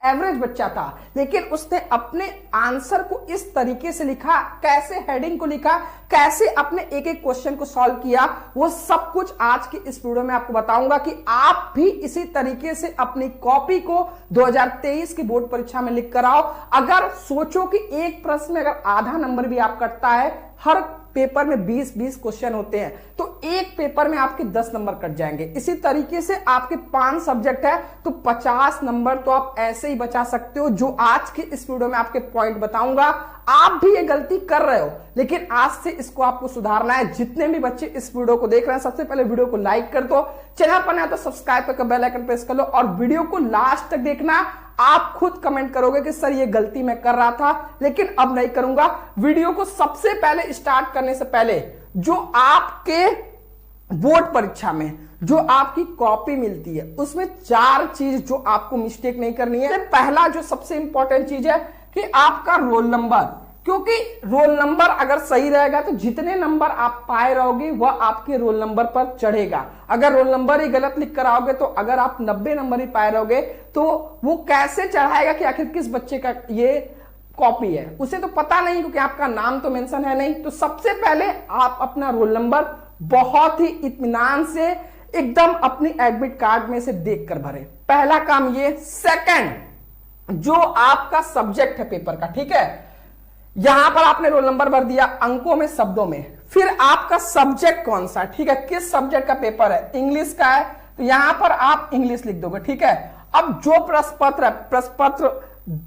Average बच्चा था, लेकिन उसने अपने आंसर को इस तरीके से लिखा, कैसे हेडिंग को लिखा, कैसे अपने एक एक क्वेश्चन को सॉल्व किया, वो सब कुछ आज की इस वीडियो में आपको बताऊंगा कि आप भी इसी तरीके से अपनी कॉपी को 2023 की बोर्ड परीक्षा में लिख कर आओ। अगर सोचो कि एक प्रश्न में अगर आधा नंबर भी आप कटता है, हर पेपर में 20-20 क्वेश्चन होते हैं, तो एक पेपर में आपके 10 नंबर कट जाएंगे। इसी तरीके से आपके 5 सब्जेक्ट है तो 50 नंबर तो आप ऐसे ही बचा सकते हो, जो आज के इस वीडियो में आपके पॉइंट बताऊंगा। आप भी ये गलती कर रहे हो, लेकिन आज से इसको आपको सुधारना है। जितने भी बच्चे इस वीडियो को देख रहे हैं, सबसे पहले वीडियो को लाइक कर दो, चैनल पर नया तो सब्सक्राइब करके बेल आइकन प्रेस कर लो और वीडियो को लास्ट तक देखना। आप खुद कमेंट करोगे कि सर ये गलती मैं कर रहा था लेकिन अब नहीं करूंगा। वीडियो को सबसे पहले स्टार्ट करने से पहले जो आपके बोर्ड परीक्षा में जो आपकी कॉपी मिलती है, उसमें 4 चीज जो आपको मिस्टेक नहीं करनी है। पहला जो सबसे इंपॉर्टेंट चीज है कि आपका रोल नंबर, क्योंकि रोल नंबर अगर सही रहेगा तो जितने नंबर आप पाए रहोगे वह आपके रोल नंबर पर चढ़ेगा। अगर रोल नंबर ही गलत लिख कर आओगे तो अगर आप 90 नंबर ही पाए रहोगे तो वो कैसे चढ़ाएगा कि आखिर किस बच्चे का ये कॉपी है, उसे तो पता नहीं, क्योंकि आपका नाम तो मेंशन है नहीं। तो सबसे पहले आप अपना रोल नंबर बहुत ही इत्मीनान से एकदम अपनी एडमिट कार्ड में से देख कर भरे। पहला काम ये। सेकंड, जो आपका सब्जेक्ट है पेपर का, ठीक है, यहां पर आपने रोल नंबर भर दिया अंकों में, शब्दों में। फिर आपका सब्जेक्ट कौन सा, ठीक है, किस सब्जेक्ट का पेपर है, इंग्लिश का है तो यहां पर आप इंग्लिश लिख दोगे, ठीक है। अब जो प्रश्न पत्र है, प्रश्न पत्र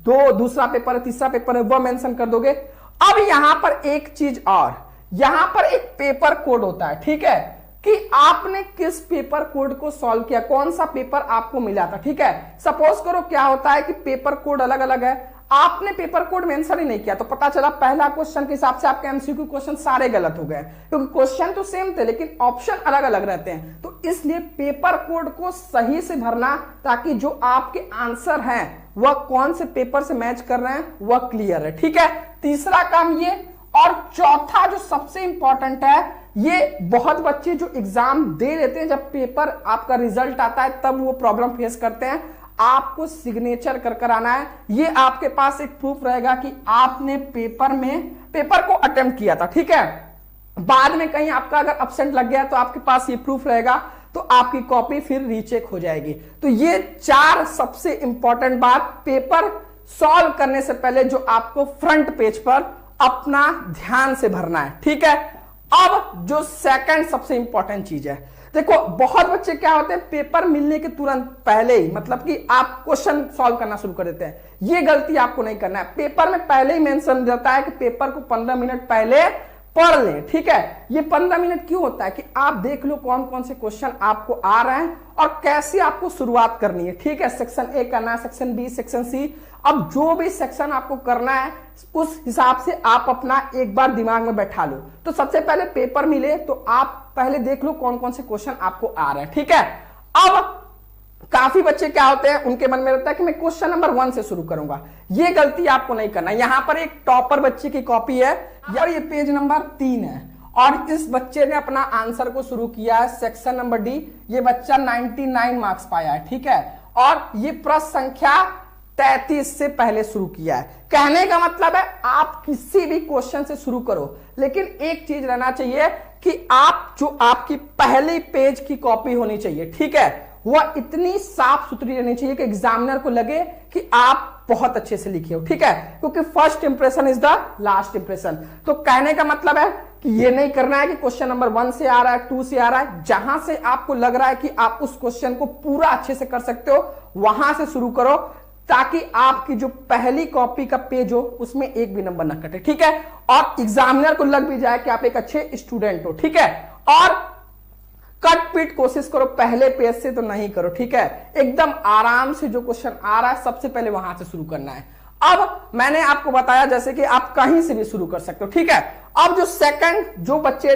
2 दूसरा पेपर है, तीसरा पेपर है, वह मेंशन कर दोगे। अब यहां पर एक चीज और, यहां पर एक पेपर कोड होता है, ठीक है, कि आपने किस पेपर कोड को सॉल्व किया, कौन सा पेपर आपको मिला था, ठीक है। सपोज करो क्या होता है कि पेपर कोड अलग अलग है, आपने पेपर कोड मेंशन ही नहीं किया तो पता चला पहला क्वेश्चन के हिसाब से आपके एमसीक्यू क्वेश्चन सारे गलत हो गए, क्योंकि क्वेश्चन तो सेम थे लेकिन ऑप्शन अलग अलग रहते हैं। तो इसलिए पेपर कोड को सही से भरना, ताकि जो आपके आंसर हैं वह कौन से पेपर से मैच कर रहे हैं वह क्लियर है, ठीक है। तीसरा काम ये। और चौथा जो सबसे इंपॉर्टेंट है, ये बहुत बच्चे जो एग्जाम दे लेते हैं, जब पेपर आपका रिजल्ट आता है तब वो प्रॉब्लम फेस करते हैं। आपको सिग्नेचर कर आना है। ये आपके पास एक प्रूफ रहेगा कि आपने पेपर को अटेम्प्ट किया था, ठीक है। बाद में कहीं आपका अगर एब्सेंट लग गया तो आपके पास ये प्रूफ रहेगा, तो आपकी कॉपी फिर रीचेक हो जाएगी। तो ये 4 सबसे इंपॉर्टेंट बात पेपर सॉल्व करने से पहले जो आपको फ्रंट पेज पर अपना ध्यान से भरना है, ठीक है। अब जो सेकंड सबसे इंपॉर्टेंट चीज है, देखो बहुत बच्चे क्या होते हैं, पेपर मिलने के तुरंत पहले ही, मतलब कि आप क्वेश्चन सॉल्व करना शुरू कर देते हैं। ये गलती आपको नहीं करना है। पेपर में पहले ही मेंशन रहता है कि पेपर को 15 मिनट पहले पढ़ लें, ठीक है। ये 15 मिनट क्यों होता है कि आप देख लो कौन कौन से क्वेश्चन आपको आ रहे हैं और कैसे आपको शुरुआत करनी है, ठीक है। सेक्शन ए करना है, सेक्शन बी, सेक्शन सी, अब जो भी सेक्शन आपको करना है उस हिसाब से आप अपना एक बार दिमाग में बैठा लो। तो सबसे पहले पेपर मिले तो आप पहले देख लो कौन कौन से क्वेश्चन आपको आ रहे हैं, ठीक है। अब काफी बच्चे क्या होते हैं, उनके मन में रहता है कि मैं क्वेश्चन नंबर 1 से शुरू करूंगा। ये गलती आपको नहीं करना। यहां पर एक टॉपर बच्चे की कॉपी है और ये पेज नंबर 3 है और इस बच्चे ने अपना आंसर को शुरू किया है सेक्शन नंबर डी। ये बच्चा 99 मार्क्स पाया है, ठीक है, और ये प्रश्न संख्या 33 से पहले शुरू किया है। कहने का मतलब है आप किसी भी क्वेश्चन से शुरू करो, लेकिन एक चीज रहना चाहिए कि आप जो आपकी पहली पेज की कॉपी होनी चाहिए, ठीक है, वह इतनी साफ सुथरी रहनी चाहिए कि एग्जामिनर को लगे कि आप बहुत अच्छे से लिखे हो, ठीक है, क्योंकि first impression is the last impression. तो कहने का मतलब है कि ये नहीं करना है कि क्वेश्चन नंबर 1 से आ रहा है, 2 से आ रहा है, जहां से आपको लग रहा है कि आप उस क्वेश्चन को पूरा अच्छे से कर सकते हो वहां से शुरू करो, ताकि आपकी जो पहली कॉपी का पेज हो उसमें एक भी नंबर ना कटे, ठीक है, और एग्जामिनर को लग भी जाए कि आप एक अच्छे स्टूडेंट हो, ठीक है। और कट पीट कोशिश करो, पहले पेज से तो नहीं करो, ठीक है। एकदम आराम से जो क्वेश्चन आ रहा है सबसे पहले वहां से शुरू करना है। अब मैंने आपको बताया जैसे कि आप कहीं से भी शुरू कर सकते हो, ठीक है। अब जो सेकंड जो बच्चे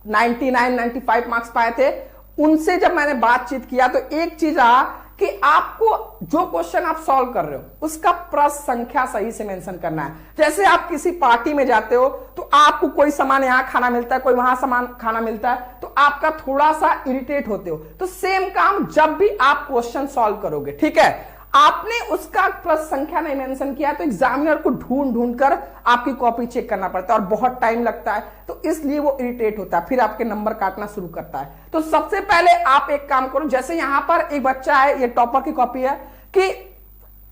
95 मार्क्स पाए थे उनसे जब मैंने बातचीत किया तो एक चीज रहा कि आपको जो क्वेश्चन आप सॉल्व कर रहे हो उसका प्रश्न संख्या सही से मेंशन करना है। जैसे आप किसी पार्टी में जाते हो तो आपको कोई सामान यहां खाना मिलता है, कोई वहां सामान खाना मिलता है, तो आपका थोड़ा सा इरिटेट होते हो। तो सेम काम जब भी आप क्वेश्चन सॉल्व करोगे, ठीक है, आपने उसका प्लस संख्या नहीं मेंशन किया तो एग्जामिनर को ढूंढ ढूंढ कर आपकी कॉपी चेक करना पड़ता है और बहुत टाइम लगता है, तो इसलिए वो इरिटेट होता है, फिर आपके नंबर काटना शुरू करता है। तो सबसे पहले आप एक काम करो, जैसे यहां पर एक बच्चा है, ये टॉपर की कॉपी है, कि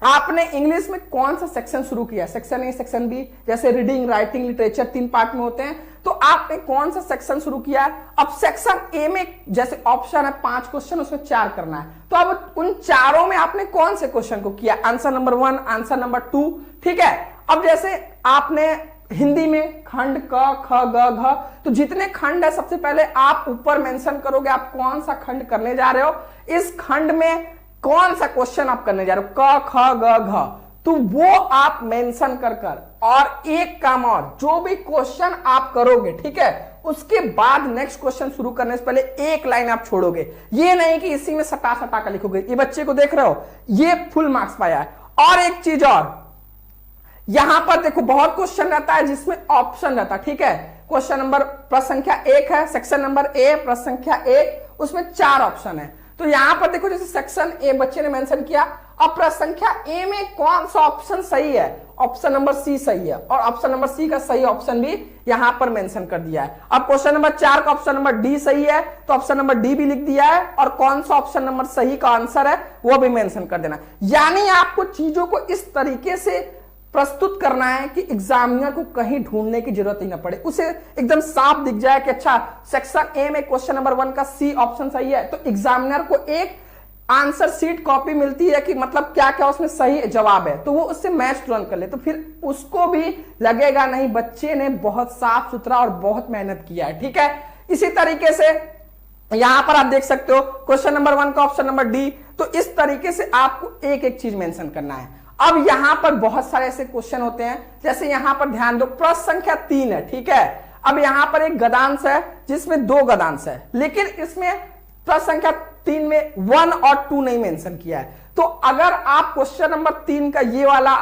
आपने इंग्लिश में कौन सा सेक्शन शुरू किया, सेक्शन ए, सेक्शन बी, जैसे रीडिंग, राइटिंग, लिटरेचर 3 पार्ट में होते हैं, तो आपने कौन सा सेक्शन शुरू किया है। अब सेक्शन ए में जैसे ऑप्शन है 5 क्वेश्चन, उसमें 4 करना है, तो अब उन चारों में आपने कौन से क्वेश्चन को किया, आंसर नंबर 1, आंसर नंबर 2, ठीक है। अब जैसे आपने हिंदी में खंड क, ख, ग, घ, तो जितने खंड है सबसे पहले आप ऊपर मेंशन करोगे आप कौन सा खंड करने जा रहे हो, इस खंड में कौन सा क्वेश्चन आप करने जा रहे हो, क, ख, ग, घ, तो वो आप मेंशन कर और एक काम और, जो भी क्वेश्चन आप करोगे, ठीक है, उसके बाद नेक्स्ट क्वेश्चन शुरू करने से पहले एक लाइन आप छोड़ोगे। ये नहीं कि इसी में सटा सटा कर लिखोगे। ये बच्चे को देख रहे हो, ये फुल मार्क्स पाया है। और एक चीज और, यहां पर देखो बहुत क्वेश्चन रहता है जिसमें ऑप्शन रहता है, ठीक है। क्वेश्चन नंबर प्रश्न संख्या 1 है, सेक्शन नंबर ए, प्रश्न संख्या 1, उसमें 4 ऑप्शन है। तो यहां पर देखो जैसे सेक्शन ए बच्चे ने मेंशन किया, अब प्रश्न संख्या ए में कौन सा ऑप्शन सही है, ऑप्शन नंबर सी सही है, और ऑप्शन नंबर सी का सही ऑप्शन भी यहां पर मेंशन कर दिया है। अब क्वेश्चन नंबर 4 का ऑप्शन नंबर डी सही है, तो ऑप्शन नंबर डी भी लिख दिया है, और कौन सा ऑप्शन नंबर सही का आंसर है वो भी मेंशन कर देना। यानी आपको चीजों को इस तरीके से प्रस्तुत करना है कि एग्जामिनर को कहीं ढूंढने की जरूरत ही ना पड़े, उसे एकदम साफ दिख जाए कि अच्छा सेक्शन ए में क्वेश्चन नंबर 1 का सी ऑप्शन सही है, तो एग्जामिनर को एक आंसर सीट कॉपी मिलती है कि मतलब क्या क्या उसमें सही जवाब है, तो वो उससे मैच तुरंत कर ले, तो फिर उसको भी लगेगा नहीं बच्चे ने बहुत साफ सुथरा और बहुत मेहनत किया है, ठीक है। इसी तरीके से यहां पर आप देख सकते हो क्वेश्चन नंबर 1 का ऑप्शन नंबर डी, तो इस तरीके से आपको एक एक चीज मेंशन करना है। अब यहां पर बहुत सारे ऐसे क्वेश्चन होते हैं, जैसे यहां पर ध्यान दो, प्रश्न संख्या 3 है, ठीक है। अब यहां पर एक गद्यांश है जिसमें 2 गद्यांश है, लेकिन इसमें प्रश्न संख्या 3 में 1 और 2 नहीं मेंशन किया है। तो अगर आप क्वेश्चन नंबर 3 का ये वाला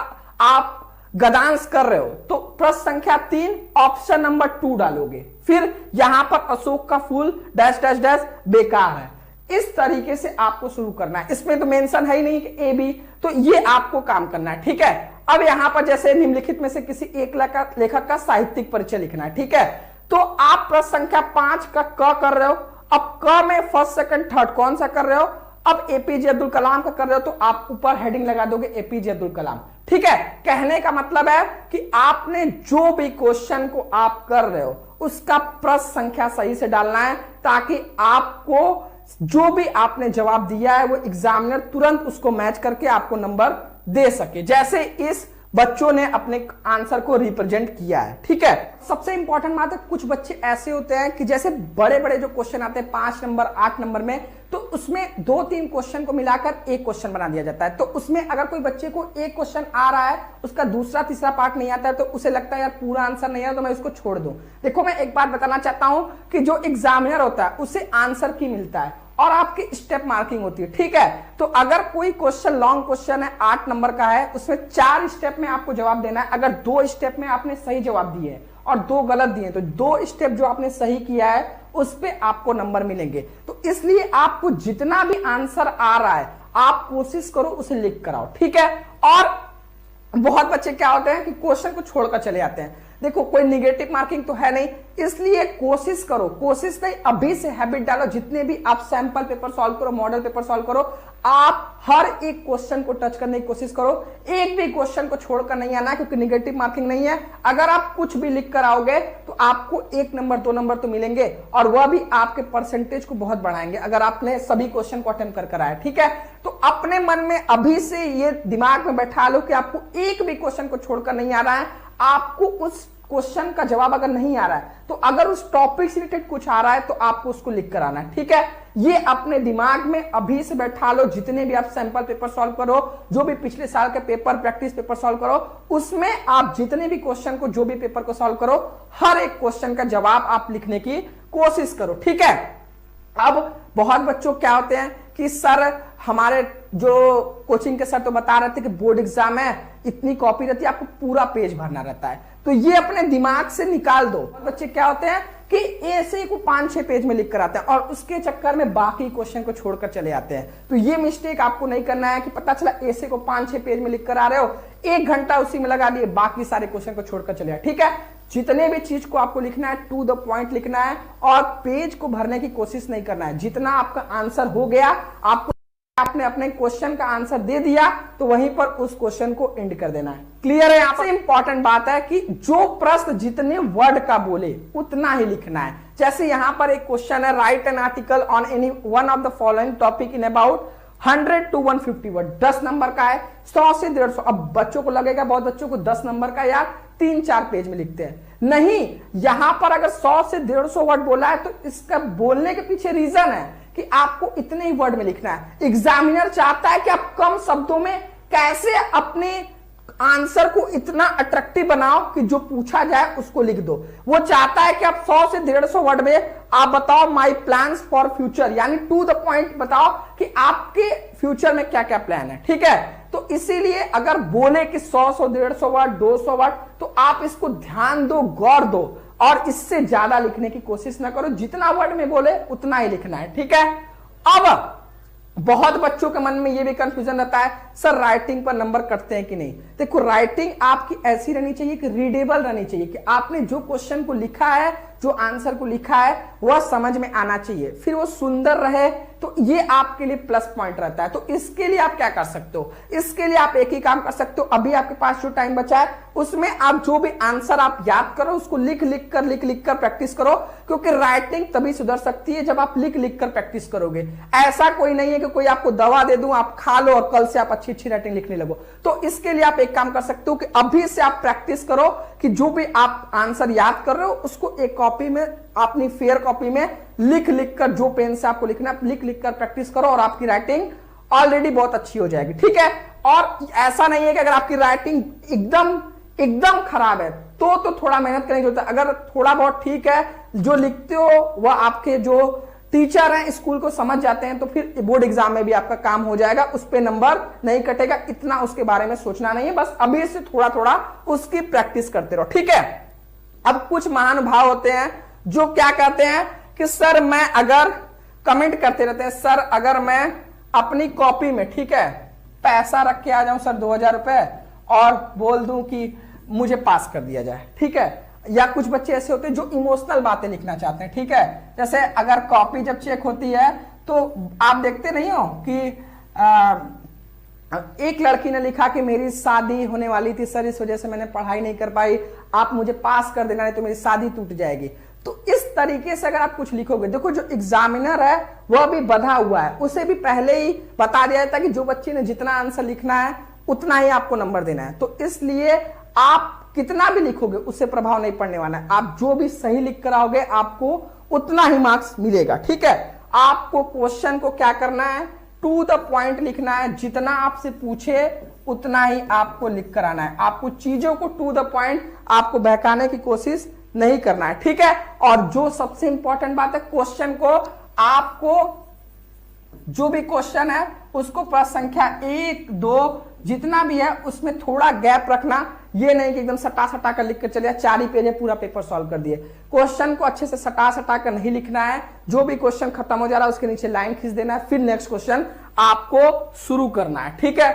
आप गद्यांश कर रहे हो, तो प्रश्न संख्या 3 ऑप्शन नंबर 2 डालोगे, फिर यहां पर अशोक का फूल डैश डैश डैश बेकार है। इस तरीके से आपको शुरू करना है, इसमें तो मेंशन है ही नहीं कि ए बी, तो ये आपको काम करना है, ठीक है। अब यहां पर जैसे निम्नलिखित में से किसी एक लेखक का साहित्यिक परिचय लिखना है, ठीक है। तो आप प्रश्न संख्या 5 का क कर रहे हो, अब क में फर्स्ट सेकंड थर्ड कौन सा कर रहे हो, अब एपीजे अब्दुल कलाम का कर रहे हो, तो आप ऊपर हेडिंग लगा दोगे एपीजे अब्दुल कलाम, ठीक है। कहने का मतलब है कि आपने जो भी क्वेश्चन को आप कर रहे हो उसका प्रश्न संख्या सही से डालना है, ताकि आपको जो भी आपने जवाब दिया है वो एग्जामिनर तुरंत उसको मैच करके आपको नंबर दे सके, जैसे इस बच्चों ने अपने आंसर को रिप्रेजेंट किया है, ठीक है। सबसे इंपॉर्टेंट बात है, कुछ बच्चे ऐसे होते हैं कि जैसे बड़े बड़े जो क्वेश्चन आते हैं 5 नंबर 8 नंबर में, तो उसमें 2-3 क्वेश्चन को मिलाकर एक क्वेश्चन बना दिया जाता है। तो उसमें अगर कोई बच्चे को एक क्वेश्चन आ रहा है, उसका दूसरा तीसरा पार्ट नहीं आता है, तो उसे लगता है यार पूरा आंसर नहीं है तो मैं इसको छोड़ दूं। देखो मैं एक बात बताना चाहता हूं कि जो एग्जामिनर होता है उसे आंसर की मिलता है और आपकी स्टेप मार्किंग होती है, ठीक है। तो अगर कोई क्वेश्चन लॉन्ग क्वेश्चन है 8 नंबर का है, उसमें 4 स्टेप में आपको जवाब देना है। अगर 2 स्टेप में आपने सही जवाब दिए और 2 गलत दिए, तो 2 स्टेप जो आपने सही किया है उस पे आपको नंबर मिलेंगे। तो इसलिए आपको जितना भी आंसर आ रहा है आप कोशिश करो उसे लिख कर आओ, ठीक है। और बहुत बच्चे क्या होते हैं कि क्वेश्चन को छोड़कर चले जाते हैं। देखो कोई निगेटिव मार्किंग तो है नहीं, इसलिए कोशिश करो, कोशिश नहीं अभी से हैबिट डालो, जितने भी आप सैंपल पेपर सॉल्व करो, मॉडल पेपर सॉल्व करो, आप हर एक क्वेश्चन को टच करने की कोशिश करो, एक भी क्वेश्चन को छोड़कर नहीं आना, क्योंकि निगेटिव मार्किंग नहीं है। अगर आप कुछ भी लिख कर आओगे तो आपको 1 नंबर 2 नंबर तो मिलेंगे, और वह भी आपके परसेंटेज को बहुत बढ़ाएंगे अगर आपने सभी क्वेश्चन को अटेम्प्ट कर आए, ठीक है। तो अपने मन में अभी से ये दिमाग में बैठा लो कि आपको एक भी क्वेश्चन को छोड़कर नहीं आ रहा है। आपको उस क्वेश्चन का जवाब अगर नहीं आ रहा है, तो अगर उस टॉपिक से रिलेटेड कुछ आ रहा है तो आपको उसको लिख कर आना है, ठीक है। ये अपने दिमाग में अभी से बैठा लो। जितने भी आप सैंपल पेपर सॉल्व करो, जो भी पिछले साल के पेपर प्रैक्टिस पेपर सॉल्व करो, उसमें आप जितने भी क्वेश्चन को, जो भी पेपर को सॉल्व करो, हर एक क्वेश्चन का जवाब आप लिखने की कोशिश करो, ठीक है। अब बहुत बच्चों क्या होते हैं कि सर हमारे जो कोचिंग के सर तो बता रहे थे कि बोर्ड एग्जाम है, इतनी कॉपी रहती है, आपको पूरा पेज भरना रहता है, तो ये अपने दिमाग से निकाल दो। बच्चे क्या होते हैं कि ऐसे को 5-6 पेज में लिख कर आते हैं और उसके चक्कर में बाकी क्वेश्चन को छोड़कर चले आते हैं। तो ये मिस्टेक आपको नहीं करना है कि पता चला ऐसे को 5-6 पेज में लिख कर आ रहे हो, 1 घंटा उसी में लगा दिए, बाकी सारे क्वेश्चन को छोड़कर चले आए। ठीक है, जितने भी चीज को आपको लिखना है टू द पॉइंट लिखना है और पेज को भरने की कोशिश नहीं करना है। जितना आपका आंसर हो गया, आपने अपने क्वेश्चन का आंसर दे दिया तो वहीं पर उस क्वेश्चन को एंड कर देना है। क्लियर है? यहां से इंपॉर्टेंट बात है कि जो प्रश्न जितने वर्ड का बोले उतना ही लिखना है। जैसे यहां पर एक क्वेश्चन है, right an article on any one of the following topic in about 100 to 150 word, 10 number का है, 100 से 150। अब बच्चों को लगेगा, बहुत बच्चों को 10 नंबर का यार 3-4 पेज में लिखते हैं। नहीं, यहां पर अगर 100 से 150 वर्ड बोला है तो इसका बोलने के पीछे रीजन है कि आपको इतने ही वर्ड में लिखना है। एग्जामिनर चाहता है कि आप कम शब्दों में कैसे अपने आंसर को इतना अट्रैक्टिव बनाओ कि जो पूछा जाए उसको लिख दो। वो चाहता है कि आप 100 से 150 वर्ड में आप बताओ माई प्लान्स फॉर फ्यूचर, यानी टू द पॉइंट बताओ कि आपके फ्यूचर में क्या क्या प्लान है। ठीक है, तो इसीलिए अगर बोले कि 100 से 150 वर्ड, 200 वर्ड, तो आप इसको ध्यान दो, गौर दो और इससे ज्यादा लिखने की कोशिश ना करो। जितना वर्ड में बोले उतना ही लिखना है। ठीक है, अब बहुत बच्चों के मन में यह भी कंफ्यूजन रहता है, सर राइटिंग पर नंबर कटते हैं कि नहीं। देखो, राइटिंग आपकी ऐसी रहनी चाहिए कि रीडेबल रहनी चाहिए, कि आपने जो क्वेश्चन को लिखा है, जो आंसर को लिखा है, वह समझ में आना चाहिए, फिर वो सुंदर रहे, तो ये आपके लिए प्लस पॉइंट रहता है। तो इसके लिए आप क्या कर सकते हो? इसके लिए आप एक ही काम कर सकते हो, अभी आपके पास जो टाइम बचा है उसमें आप जो भी आंसर आप याद करो उसको लिख लिख कर प्रैक्टिस करो, क्योंकि राइटिंग तभी सुधर सकती है जब आप लिख लिख कर प्रैक्टिस करोगे। ऐसा कोई नहीं है कि कोई आपको दवा दे दूं, आप खा लो और कल से आप अच्छी राइटिंग लिखने लगो। तो इसके लिए आप एक काम कर सकते हो कि अभी से आप प्रैक्टिस करो कि जो भी आप आंसर याद कर रहे हो उसको एक कॉपी में, अपनी फेयर कॉपी में लिख लिख कर, जो पेन से आपको लिखना है लिख लिख कर प्रैक्टिस करो और आपकी राइटिंग ऑलरेडी बहुत अच्छी हो जाएगी। ठीक है, और ऐसा नहीं है कि अगर आपकी राइटिंग एकदम खराब है तो थोड़ा मेहनत करने की जरूरत है। अगर थोड़ा बहुत ठीक है, जो लिखते हो वह आपके जो टीचर हैं स्कूल को समझ जाते हैं, तो फिर बोर्ड एग्जाम में भी आपका काम हो जाएगा, उस पे नंबर नहीं कटेगा। इतना उसके बारे में सोचना नहीं है, बस अभी से थोड़ा थोड़ा उसकी प्रैक्टिस करते रहो। ठीक है, अब कुछ महानुभाव होते हैं जो क्या कहते हैं कि सर मैं अगर कमेंट करते रहते हैं, सर अगर मैं अपनी कॉपी में, ठीक है, पैसा रख के आ जाऊं सर 2000 रुपए और बोल दूं कि मुझे पास कर दिया जाए। ठीक है, या कुछ बच्चे ऐसे होते हैं जो इमोशनल बातें लिखना चाहते हैं। ठीक है, जैसे अगर कॉपी जब चेक होती है तो आप देखते नहीं हो कि एक लड़की ने लिखा कि मेरी शादी होने वाली थी सर, इस वजह से मैंने पढ़ाई नहीं कर पाई, आप मुझे पास कर देना नहीं तो मेरी शादी टूट जाएगी। तो इस तरीके से अगर आप कुछ लिखोगे, देखो जो एग्जामिनर है वह भी बधा हुआ है, उसे भी पहले ही बता दिया जाता है कि जो बच्चे ने जितना आंसर लिखना है उतना ही आपको नंबर देना है। तो इसलिए आप कितना भी लिखोगे उससे प्रभाव नहीं पड़ने वाला है, आप जो भी सही लिख कर आओगे आपको उतना ही मार्क्स मिलेगा। ठीक है, आपको क्वेश्चन को क्या करना है, टू द पॉइंट लिखना है, जितना आपसे पूछे उतना ही आपको लिख कर आना है। आपको चीजों को टू द पॉइंट, आपको बहकाने की कोशिश नहीं करना है। ठीक है, और जो सबसे इंपॉर्टेंट बात है, क्वेश्चन को आपको जो भी क्वेश्चन है उसको प्रश्न संख्या 1, 2 जितना भी है उसमें थोड़ा गैप रखना। ये नहीं कि एकदम सटा कर लिख कर चलिए, 4 ही पेज में पूरा पेपर सॉल्व कर दिए। क्वेश्चन को अच्छे से सटा कर नहीं लिखना है, जो भी क्वेश्चन खत्म हो जा रहा है उसके नीचे लाइन खींच देना है, फिर नेक्स्ट क्वेश्चन आपको शुरू करना है। ठीक है,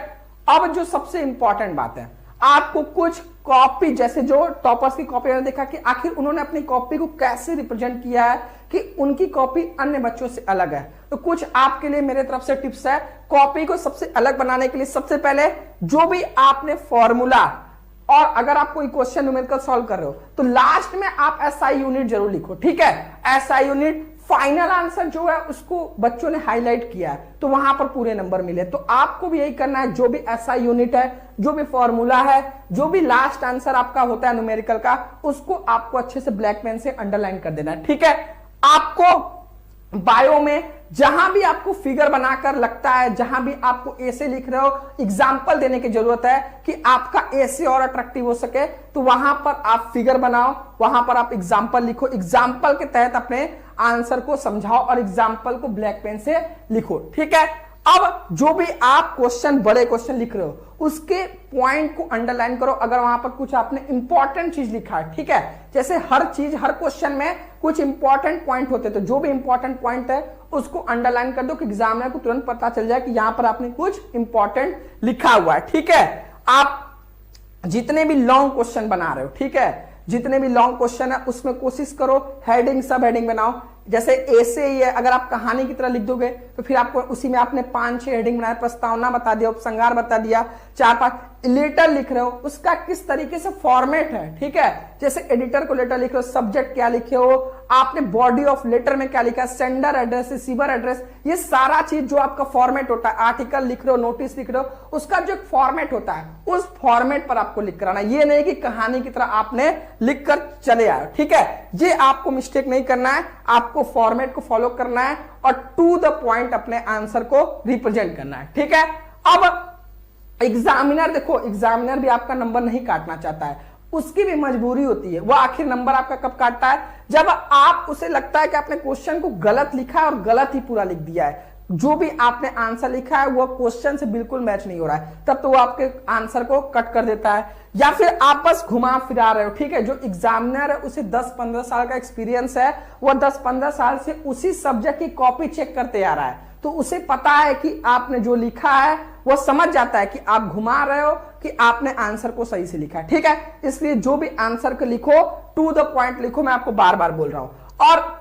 अब जो सबसे इंपॉर्टेंट बात है, आपको कुछ कॉपी, जैसे जो टॉपर्स की कॉपी मैंने देखा कि आखिर उन्होंने अपनी कॉपी को कैसे रिप्रेजेंट किया है कि उनकी कॉपी अन्य बच्चों से अलग है। तो कुछ आपके लिए मेरे तरफ से टिप्स है कॉपी को सबसे अलग बनाने के लिए। सबसे पहले जो भी आपने फॉर्मूला, और अगर आप कोई क्वेश्चन न्यूमेरिकल सॉल्व कर रहे हो तो लास्ट में आप एसआई यूनिट जरूर लिखो। ठीक है, एसआई यूनिट फाइनल आंसर जो है उसको बच्चों ने हाईलाइट किया है तो वहां पर पूरे नंबर मिले। तो आपको भी यही करना है, जो भी एसआई यूनिट है, जो भी फॉर्मूला है, जो भी लास्ट आंसर आपका होता है न्यूमेरिकल का, उसको आपको अच्छे से ब्लैक पेन से अंडरलाइन कर देना है। ठीक है, आपको बायो में जहां भी आपको फिगर बनाकर लगता है, जहां भी आपको ऐसे लिख रहे हो, एग्जाम्पल देने की जरूरत है कि आपका ऐसे और अट्रैक्टिव हो सके, तो वहां पर आप फिगर बनाओ, वहां पर आप एग्जाम्पल लिखो, एग्जाम्पल के तहत अपने आंसर को समझाओ और एग्जाम्पल को ब्लैक पेन से लिखो। ठीक है, अब जो भी आप क्वेश्चन, बड़े क्वेश्चन लिख रहे हो, उसके पॉइंट को अंडरलाइन करो अगर वहां पर कुछ आपने इंपॉर्टेंट चीज लिखा है, ठीक है। जैसे हर चीज, हर क्वेश्चन में कुछ इंपॉर्टेंट पॉइंट होते हैं, तो जो भी इंपॉर्टेंट पॉइंट है उसको अंडरलाइन कर दो कि एग्जामिनर को तुरंत पता चल जाए कि यहां पर आपने कुछ इंपॉर्टेंट लिखा हुआ है, ठीक है। आप जितने भी लॉन्ग क्वेश्चन बना रहे हो, ठीक है, जितने भी लॉन्ग क्वेश्चन है उसमें कोशिश करो हेडिंग, सब हेडिंग बनाओ। जैसे ऐसे ही है, अगर आप कहानी की तरह लिख दोगे तो फिर आपको उसी में आपने 5-6 हेडिंग बनाया, प्रस्तावना बता दिया, उपसंहार बता दिया, 4-5 लेटर लिख रहे हो, उसका किस तरीके से फॉर्मेट है, ठीक है। जैसे एडिटर को लेटर लिख रहे हो, सब्जेक्ट क्या लिखे हो, आपने बॉडी ऑफ लेटर में क्या लिखा है, सेंडर एड्रेस, रिसीवर एड्रेस, ये सारा चीज जो आपका फॉर्मेट होता है, आर्टिकल लिख रहे हो, नोटिस लिख रहे हो, उसका जो फॉर्मेट होता है उस फॉर्मेट पर आपको लिख कराना। ये नहीं कि कहानी की तरह आपने लिख कर चले आए, ठीक है। ये आपको मिस्टेक नहीं करना है, आपको फॉर्मेट को फॉलो करना है और टू द पॉइंट अपने आंसर को रिप्रेजेंट करना है, ठीक है। अब एग्जामिनर, देखो एग्जामिनर भी आपका नंबर नहीं काटना चाहता है, उसकी भी मजबूरी होती है। वो आखिर नंबर आपका कब काटता है, जब आप उसे लगता है कि आपने क्वेश्चन को गलत लिखा है और गलत ही पूरा लिख दिया है, जो भी आपने आंसर लिखा है वो क्वेश्चन से बिल्कुल मैच नहीं हो रहा है, तब तो वो आपके आंसर को कट कर देता है। या फिर आप बस घुमा फिरा रहे हो, ठीक है। जो एग्जामिनर है उसे 10-15 साल का एक्सपीरियंस है, वो 10-15 साल से उसी सब्जेक्ट की कॉपी चेक करते आ रहा है, तो उसे पता है कि आपने जो लिखा है वो समझ जाता है कि आप घुमा रहे हो कि आपने आंसर को सही से लिखा है, ठीक है। इसलिए जो भी आंसर को लिखो टू द पॉइंट लिखो, मैं आपको बार बार बोल रहा हूं। और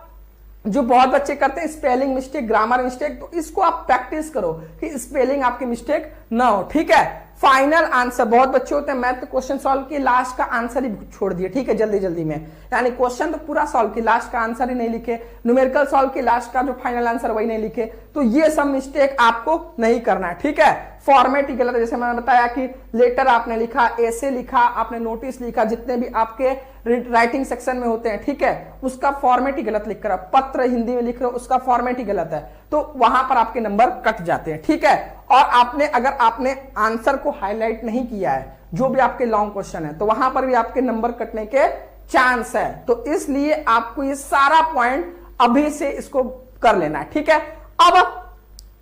जो बहुत बच्चे करते हैं स्पेलिंग मिस्टेक, ग्रामर मिस्टेक, तो इसको आप प्रैक्टिस करो कि स्पेलिंग आपकी मिस्टेक ना हो, ठीक है। फाइनल आंसर, बहुत बच्चे होते हैं मैथ क्वेश्चन सॉल्व किए, लास्ट का आंसर ही छोड़ दिए, ठीक है, जल्दी जल्दी में, यानी क्वेश्चन तो पूरा सॉल्व किया, लास्ट का आंसर ही नहीं लिखे, न्यूमेरिकल सॉल्व किए, लास्ट का जो फाइनल आंसर वही नहीं लिखे। तो ये सब मिस्टेक आपको नहीं करना है, ठीक है। फॉर्मेट ही गलत है, जैसे मैंने बताया कि लेटर आपने लिखा, ऐसे लिखा, आपने नोटिस लिखा, जितने भी आपके राइटिंग सेक्शन में होते हैं, ठीक है, उसका फॉर्मेट ही गलत लिख कर, पत्र हिंदी में लिख रहे हो उसका फॉर्मेट ही गलत है, तो वहां पर आपके नंबर कट जाते हैं, ठीक है। और आपने, अगर आपने आंसर को हाईलाइट नहीं किया है, जो भी आपके लॉन्ग क्वेश्चन है, तो वहां पर भी आपके नंबर कटने के चांस है। तो इसलिए आपको ये सारा पॉइंट अभी से इसको कर लेना है, ठीक है। अब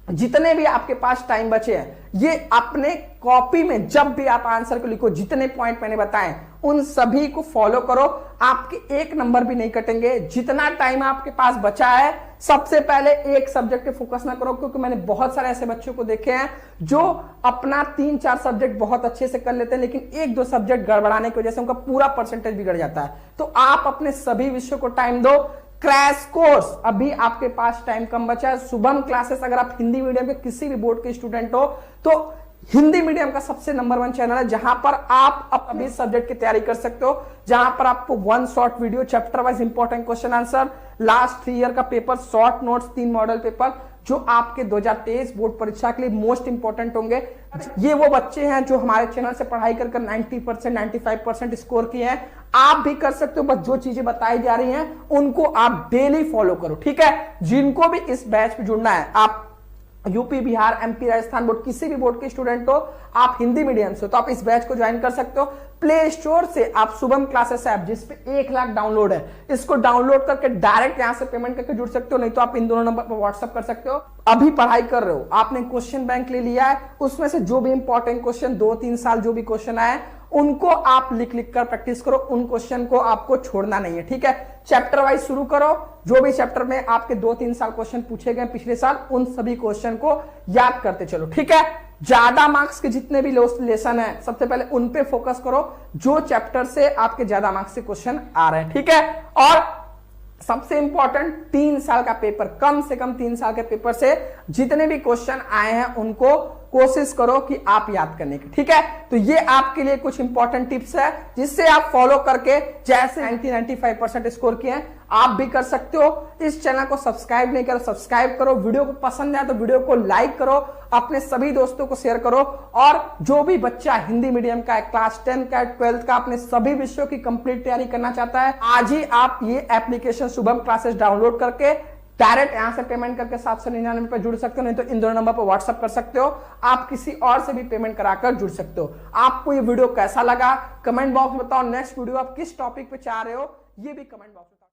जितने भी आपके पास टाइम बचे हैं, ये अपने कॉपी में जब भी आप आंसर को लिखो, जितने पॉइंट मैंने बताए उन सभी को फॉलो करो, आपके एक नंबर भी नहीं कटेंगे। जितना टाइम आपके पास बचा है, सबसे पहले एक सब्जेक्ट पे फोकस ना करो, क्योंकि मैंने बहुत सारे ऐसे बच्चों को देखे हैं जो अपना 3-4 सब्जेक्ट बहुत अच्छे से कर लेते हैं, लेकिन 1-2 सब्जेक्ट गड़बड़ाने की वजह से उनका पूरा परसेंटेज बिगड़ जाता है। तो आप अपने सभी विषयों को टाइम दो। क्रैश कोर्स, अभी आपके पास टाइम कम बचा है। शुभम क्लासेस, अगर आप हिंदी मीडियम के किसी भी बोर्ड के स्टूडेंट हो, तो हिंदी मीडियम का सबसे नंबर 1 चैनल है, जहां पर आप अपने सब्जेक्ट की तैयारी कर सकते हो, जहां पर आपको 1 short video, chapter wise important question answer, last 3 year का paper, short notes, 3 model paper, जो आपके 2023 बोर्ड परीक्षा के लिए मोस्ट इंपॉर्टेंट होंगे। ये वो बच्चे हैं जो हमारे चैनल से पढ़ाई कर 90%, 95% स्कोर किए हैं। आप भी कर सकते हो, बस जो चीजें बताई जा रही हैं उनको आप डेली फॉलो करो, ठीक है। जिनको भी इस बैच पे जुड़ना है, आप UP, Bihar, MP, Rajasthan board, किसी भी बोर्ड के स्टूडेंट हो, आप हिंदी मीडियम से, तो आप इस बैच को ज्वाइन कर सकते हो। प्ले स्टोर से आप शुभम क्लासेस ऐप, जिसपे 1 लाख डाउनलोड है, इसको डाउनलोड करके डायरेक्ट यहां से पेमेंट करके जुड़ सकते हो, नहीं तो आप इन दोनों नंबर पर व्हाट्सएप कर सकते हो। अभी पढ़ाई कर रहे हो, आपने क्वेश्चन बैंक ले लिया है, उसमें से जो भी इंपॉर्टेंट क्वेश्चन 2-3 साल जो भी क्वेश्चन आए उनको आप लिख लिख कर प्रैक्टिस करो, उन क्वेश्चन को आपको छोड़ना नहीं है, ठीक है। चैप्टर वाइज शुरू करो, जो भी चैप्टर में आपके 2-3 साल क्वेश्चन पूछे गए पिछले साल, उन सभी क्वेश्चन को याद करते चलो, ठीक है। ज्यादा मार्क्स के जितने भी लेसन है, सबसे पहले उन पे फोकस करो, जो चैप्टर से आपके ज्यादा मार्क्स से क्वेश्चन आ रहे हैं, ठीक है। और सबसे इंपॉर्टेंट 3 साल का पेपर, कम से कम 3 साल के पेपर से जितने भी क्वेश्चन आए हैं उनको कोशिश करो कि आप याद करने की, ठीक है। तो ये आपके लिए कुछ इंपॉर्टेंट टिप्स है, जिससे आप फॉलो करके जैसे 90-95% स्कोर किए हैं आप भी कर सकते हो। इस चैनल को सब्सक्राइब नहीं करो, सब्सक्राइब करो। वीडियो को पसंद आए तो वीडियो को लाइक करो, अपने सभी दोस्तों को शेयर करो। और जो भी बच्चा हिंदी मीडियम का है, क्लास 10 का, 12th का, अपने सभी विषयों की कंप्लीट तैयारी करना चाहता है, आज ही आप ये एप्लीकेशन शुभम क्लासेस डाउनलोड करके डायरेक्ट यहां से पेमेंट करके 799 पर जुड़ सकते हो, नहीं तो इन दोनों नंबर पर व्हाट्सएप कर सकते हो। आप किसी और से भी पेमेंट कराकर जुड़ सकते हो। आपको ये वीडियो कैसा लगा कमेंट बॉक्स में बताओ। नेक्स्ट वीडियो आप किस टॉपिक पे चाह रहे हो ये भी कमेंट बॉक्स